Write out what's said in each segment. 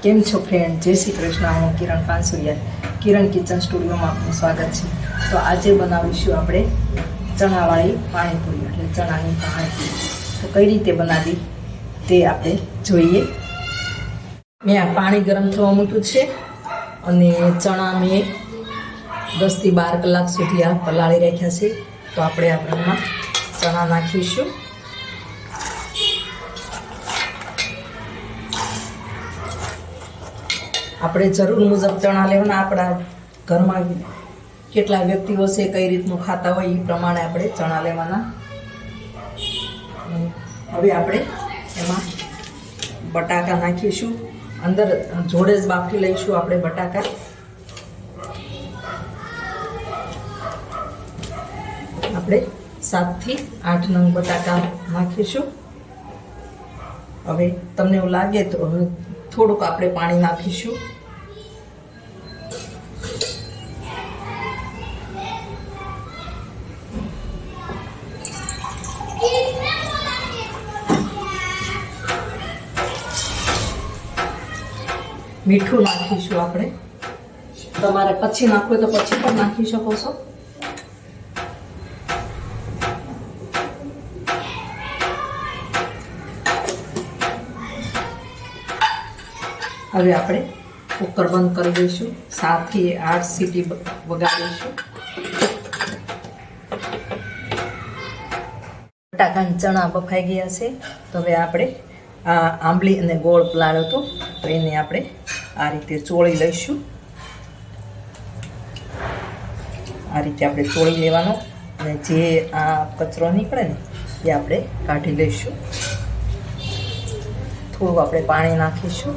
કેમ છો ફ્રેન્ડ? જય શ્રી કૃષ્ણ. હું કિરણ પાનસુરિયા, કિરણ કિચન સ્ટુડિયોમાં આપનું સ્વાગત છે. તો આજે બનાવીશું આપણે ચણાવાળી પાણીપુરી, એટલે ચણાની પાણીપુરી. તો કઈ રીતે બનાવી તે આપણે જોઈએ. મેં આ પાણી ગરમ થવા મૂક્યું છે અને ચણા મેં 10 થી 12 કલાક સુધી આ પલાળી રાખ્યા છે. તો આપણે આમાં ચણા નાખીશું. આપણે જરૂર મુજબ ચણા લેવાના. આપણા ઘરમાં કેટલા વ્યક્તિઓ છે, કઈ રીતનું ખાતા હોય એ પ્રમાણે આપણે ચણા લેવાના. હવે આપણે એમાં બટાકા નાખીશું. અંદર જોડે જ બાફી લઈશું આપણે બટાકા. આપણે 7 થી 8 નંગ બટાકા નાખીશું. હવે તમને એવું લાગે તો થોડુંક આપણે પાણી નાખીશું. મીઠું નાખીશું આપણે. તમારે પછી નાખવું તો પછી પણ નાખી શકો છો. હવે આપણે કુકર બંધ કરી દઈશું. 7 થી 8 સીટી વગાડીશું. બટાકા અને ચણા બફાઈ ગયા છે. તો હવે આપણે આ આંબલી અને ગોળ પલાળ્યો હતો, તો એને આપણે આ રીતે ચોળી લઈશું. આ રીતે આપણે ચોળી લેવાનો અને જે આ કચરો નીકળે ને એ આપણે કાઢી લઈશું. થોડું આપણે પાણી નાખીશું.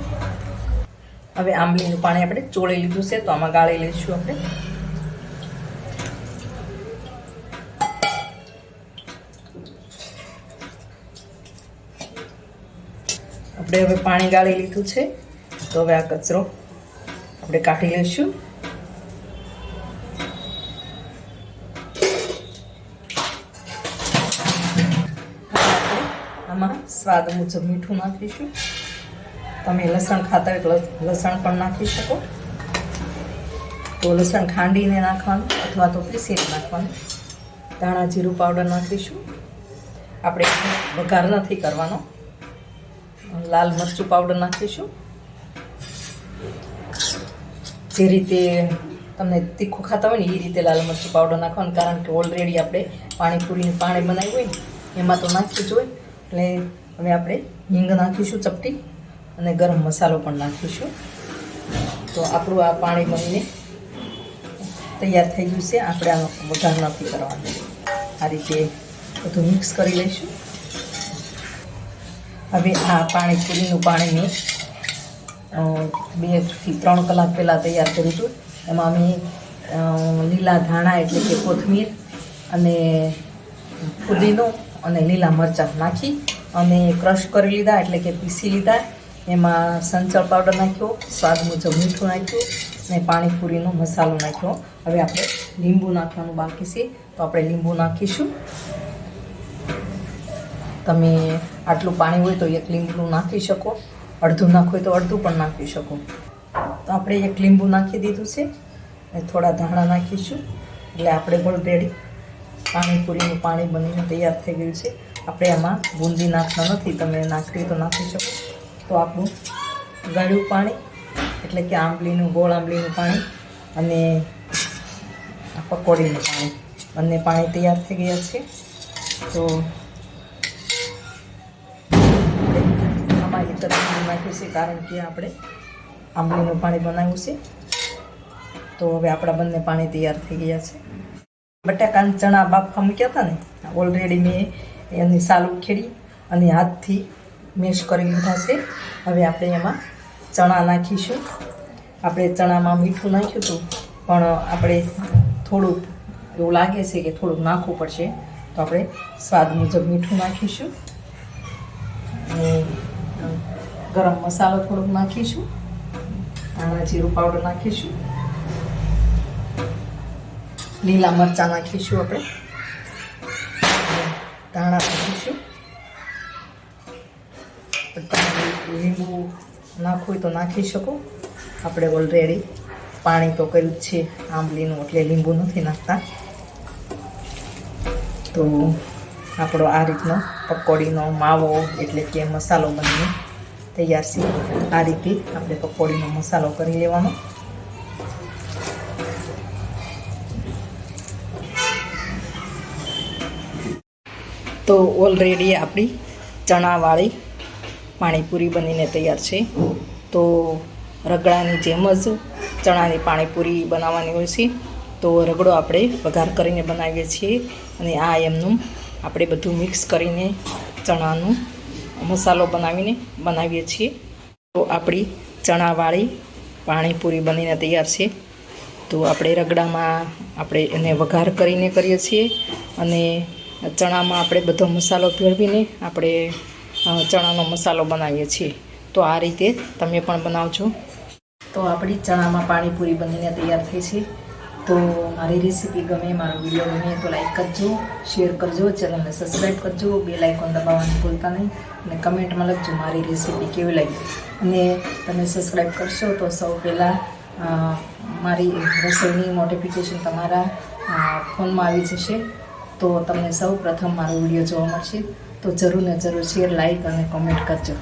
હવે આંબલીનું પાણી આપણે ચોળી લીધું છે, તો આમાં ગાળી લઈશું આપણે. આપણે હવે પાણી ગાળી લીધું છે, તો હવે આ કચરો આપણે કાઢી લઈશું. આમાં સ્વાદ મુજબ મીઠું નાખીશું. તમે લસણ ખાતા હોય લસણ પણ નાખી શકો. તો લસણ ખાંડીને નાખવાનું અથવા તો પીસીને નાખવાનું. ધાણા જીરું પાવડર નાખીશું. આપણે વઘાર નથી કરવાનો. લાલ મરચું પાવડર નાખીશું. જે રીતે તમને તીખું ખાતા હોય ને એ રીતે લાલ મરચું પાવડર નાખવાનું. કારણ કે ઓલરેડી આપણે પાણીપુરીનું પાણી બનાવ્યું હોય ને એમાં તો નાખ્યું જ હોય. એટલે હવે આપણે હિંગ નાખીશું ચપટી, અને ગરમ મસાલો પણ નાખીશું. તો આપણું આ પાણી બનીને તૈયાર થઈ ગયું છે. આપણે આનો વઘાર નથી કરવાનો. આ રીતે બધું મિક્સ કરી લઈશું. હવે આ પાણીપુરીનું પાણી મેં 2 થી 3 કલાક પહેલાં તૈયાર કર્યું હતું. એમાં મેં લીલા ધાણા એટલે કે કોથમીર અને ફુદીનો અને લીલા મરચાં નાખી અને ક્રશ કરી લીધા, એટલે કે પીસી લીધા. એમાં સંચળ પાવડર નાખ્યો, સ્વાદ મુજબ મીઠું નાખ્યું અને પાણીપુરીનો મસાલો નાખ્યો. હવે આપણે લીંબુ નાખવાનું બાકી છે, તો આપણે લીંબુ નાખીશું. તમે આટલું પાણી હોય તો 1 લીંબુ નાખી શકો, અડધું નાખવું હોય તો અડધું પણ નાખી શકો. તો આપણે 1 લીંબુ નાખી દીધું છે અને થોડા ધાણા નાખીશું. એટલે આપણે ઓલરેડી પાણીપુરીનું પાણી બનીને તૈયાર થઈ ગયું છે. આપણે આમાં બુંદી નાખતા નથી, તમે નાખવી તો નાખી શકો. તો આપણું ગળ્યું પાણી એટલે કે આંબલીનું ગોળ આંબલીનું પાણી અને પકોડીનું પાણી, બંને પાણી તૈયાર થઈ ગયા છે. તો આમાં 1 જ નાખ્યું છે, કારણ કે આપણે આંબલીનું પાણી બનાવ્યું છે. તો હવે આપણા બંને પાણી તૈયાર થઈ ગયા છે. બટાકા અને ચણા બાફવા મૂક્યા હતા ને, ઓલરેડી મેં એની સાલ ઉખેડી અને હાથથી મેશ કરી લીધા છે. હવે આપણે એમાં ચણા નાખીશું. આપણે ચણામાં મીઠું નાખ્યું હતું, પણ આપણે થોડુંક એવું લાગે છે કે થોડુંક નાખવું પડશે, તો આપણે સ્વાદ મુજબ મીઠું નાખીશું. અને ગરમ મસાલો થોડોક નાખીશું. ધાણા જીરું પાવડર નાખીશું. લીલા મરચાં નાખીશું. આપણે ધાણા નાખીશું. લીંબુ નાખવું હોય તો નાખી શકો. આપણે ઓલરેડી પાણી તો કર્યું જ છે આંબલીનું, એટલે લીંબુ નથી નાખતા. તો આપણો આ રીતનો પકોડીનો માવો એટલે કે મસાલો બનીને તૈયાર છે. આ રીતે આપણે પકોડીનો મસાલો કરી લેવાનો. તો ઓલરેડી આપણી ચણાવાળી પાણીપુરી બનીને તૈયાર છે. તો રગડાની જેમ જ ચણાની પાણીપુરી બનાવવાની હોય છે. તો રગડો આપણે વઘાર કરીને બનાવીએ છીએ, અને આ એમનું આપણે બધું મિક્સ કરીને ચણાનું મસાલો બનાવીએ છીએ. તો આપણી ચણાવાળી પાણીપુરી બનીને તૈયાર છે. તો આપણે રગડામાં આપણે એને વઘાર કરીને કરીએ છીએ, અને ચણામાં આપણે બધો મસાલો ભેળવીને આપણે ચણાનો મસાલો બનાવીએ છીએ. તો આ રીતે તમે પણ બનાવજો. તો આપણી ચણામાં પાણીપુરી બનીને તૈયાર થઈ છે. તો મારી રેસીપી ગમે, મારો વિડીયો ગમે તો લાઈક કરજો, શેર કરજો, ચેનલને સબસ્ક્રાઈબ કરજો, બેલ આઇકોન દબાવવાનું ભૂલતા નહીં, અને કમેન્ટમાં લખજો મારી રેસીપી કેવી લાગી. અને તમે સબસ્ક્રાઈબ કરશો તો સૌ પહેલાં મારી રસોઈની નોટિફિકેશન તમારા ફોનમાં આવી જશે. તો તમને સૌ પ્રથમ મારો વિડીયો જોવા મળશે. તો જરૂર ને જરૂર શેર, લાઈક અને કોમેન્ટ કરજો.